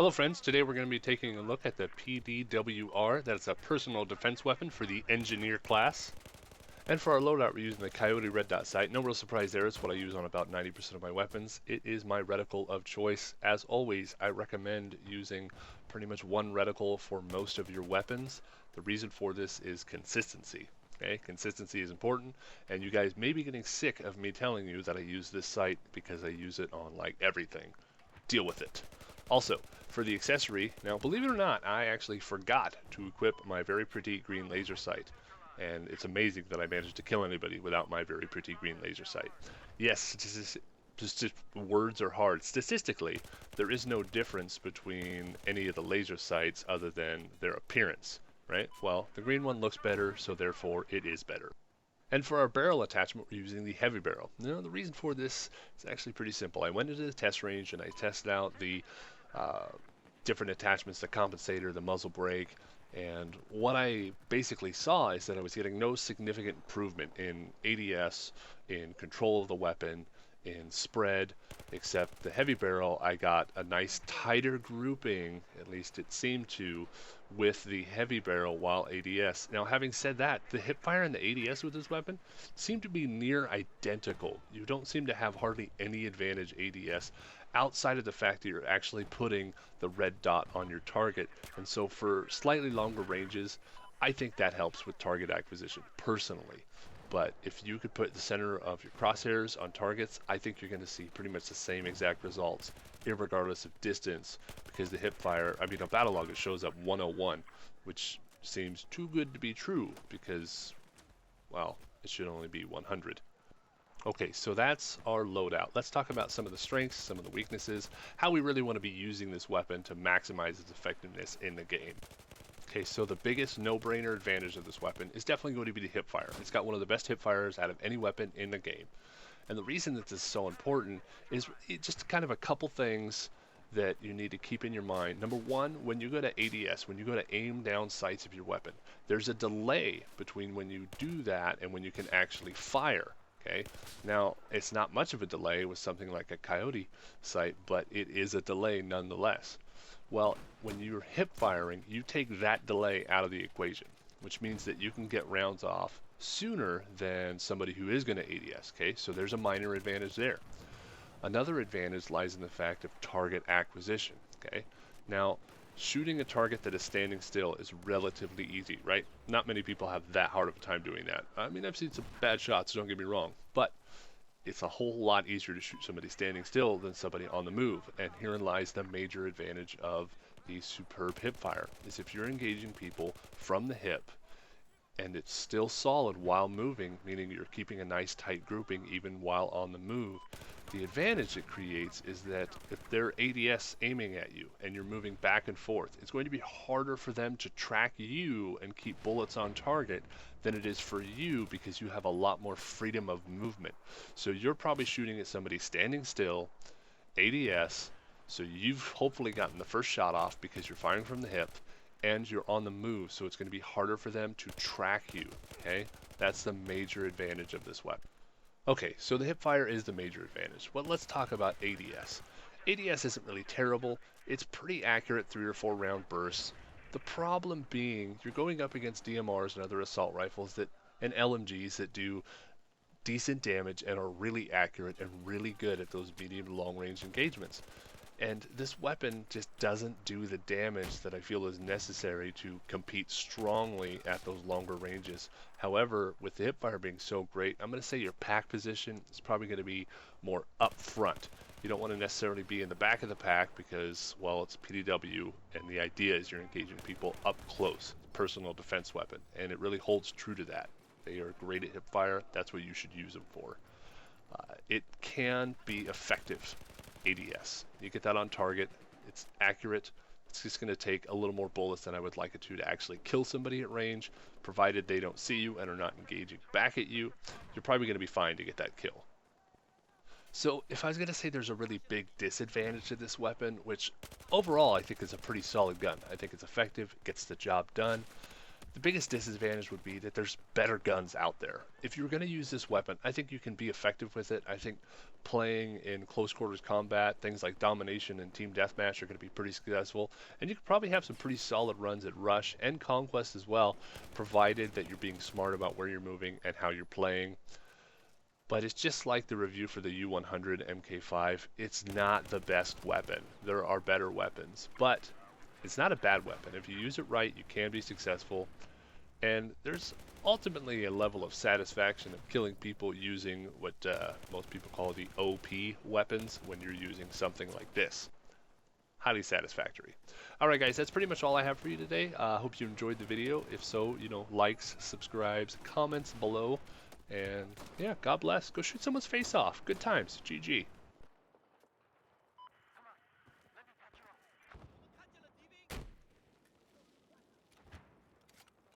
Hello friends, today we're going to be taking a look at the PDW-R. That's a personal defense weapon for the engineer class. And for our loadout, we're using the Coyote red dot sight. No real surprise there, it's what I use on about 90% of my weapons. It is my reticle of choice. As always, I recommend using pretty much one reticle for most of your weapons. The reason for this is consistency. Okay, consistency is important, and you guys may be getting sick of me telling you that I use this sight because I use it on like everything. Deal with it. Also, for the accessory, now believe it or not, I actually forgot to equip my very pretty green laser sight. And it's amazing that I managed to kill anybody without my very pretty green laser sight. Yes, just words are hard. Statistically, there is no difference between any of the laser sights other than their appearance, right? Well, the green one looks better, so therefore it is better. And for our barrel attachment, we're using the heavy barrel. Now, the reason for this is actually pretty simple. I went into the test range and I tested out the uh, different attachments, the compensator, the muzzle brake, and what I basically saw is that I was getting no significant improvement in ADS, in control of the weapon, in spread, except the heavy barrel. I got a nice tighter grouping, at least it seemed to, with the heavy barrel while ADS. Now, having said that, the hipfire and the ADS with this weapon seem to be near identical. You don't seem to have hardly any advantage ADS outside of the fact that you're actually putting the red dot on your target. And so for slightly longer ranges, I think that helps with target acquisition personally. But if you could put the center of your crosshairs on targets, I think you're going to see pretty much the same exact results, irregardless of distance, because the hipfire, I mean, on battle log it shows up 101, which seems too good to be true because, well, it should only be 100. Okay, so that's our loadout. Let's talk about some of the strengths, some of the weaknesses, how we really want to be using this weapon to maximize its effectiveness in the game. Okay, so the biggest no-brainer advantage of this weapon is definitely going to be the hipfire. It's got one of the best hipfires out of any weapon in the game. And the reason that this is so important is just kind of a couple things that you need to keep in your mind. Number one, when you go to ADS, when you go to aim down sights of your weapon, there's a delay between when you do that and when you can actually fire. Okay, now it's not much of a delay with something like a Coyote sight, but it is a delay nonetheless. Well, when you're hip firing, you take that delay out of the equation, which means that you can get rounds off sooner than somebody who is going to ADS. Okay, so there's a minor advantage there. Another advantage lies in the fact of target acquisition. Okay, now shooting a target that is standing still is relatively easy, right? Not many people have that hard of a time doing that. I mean, I've seen some bad shots, don't get me wrong, but it's a whole lot easier to shoot somebody standing still than somebody on the move. And herein lies the major advantage of the superb hip fire, is if you're engaging people from the hip and it's still solid while moving, meaning you're keeping a nice tight grouping even while on the move, the advantage it creates is that if they're ADS aiming at you and you're moving back and forth, it's going to be harder for them to track you and keep bullets on target than it is for you because you have a lot more freedom of movement. So you're probably shooting at somebody standing still, ADS, so you've hopefully gotten the first shot off because you're firing from the hip and you're on the move, so it's going to be harder for them to track you. Okay, that's the major advantage of this weapon. Okay, so the hipfire is the major advantage. Well, let's talk about ADS. ADS isn't really terrible. It's pretty accurate 3 or 4 round bursts. The problem being you're going up against DMRs and other assault rifles and LMGs that do decent damage and are really accurate and really good at those medium to long range engagements. And this weapon just doesn't do the damage that I feel is necessary to compete strongly at those longer ranges. However, with the hipfire being so great, I'm going to say your pack position is probably going to be more up front. You don't want to necessarily be in the back of the pack because, well, it's PDW, and the idea is you're engaging people up close. Personal defense weapon, and it really holds true to that. They are great at hipfire. That's what you should use them for. It can be effective. ADS. You get that on target, it's accurate, it's just going to take a little more bullets than I would like it to actually kill somebody at range, provided they don't see you and are not engaging back at you, you're probably going to be fine to get that kill. So if I was going to say there's a really big disadvantage to this weapon, which overall I think is a pretty solid gun, I think it's effective, gets the job done, The biggest disadvantage would be that there's better guns out there. If you're going to use this weapon, I think you can be effective with it. I think playing in close quarters combat, things like domination and team deathmatch are going to be pretty successful. And you could probably have some pretty solid runs at Rush and Conquest as well, provided that you're being smart about where you're moving and how you're playing. But it's just like the review for the U100 MK5. It's not the best weapon. There are better weapons, but it's not a bad weapon. If you use it right, you can be successful. And there's ultimately a level of satisfaction of killing people using what most people call the OP weapons when you're using something like this. Highly satisfactory. Alright guys, that's pretty much all I have for you today. Hope you enjoyed the video. If so, likes, subscribes, comments below. And yeah, God bless. Go shoot someone's face off. Good times. GG.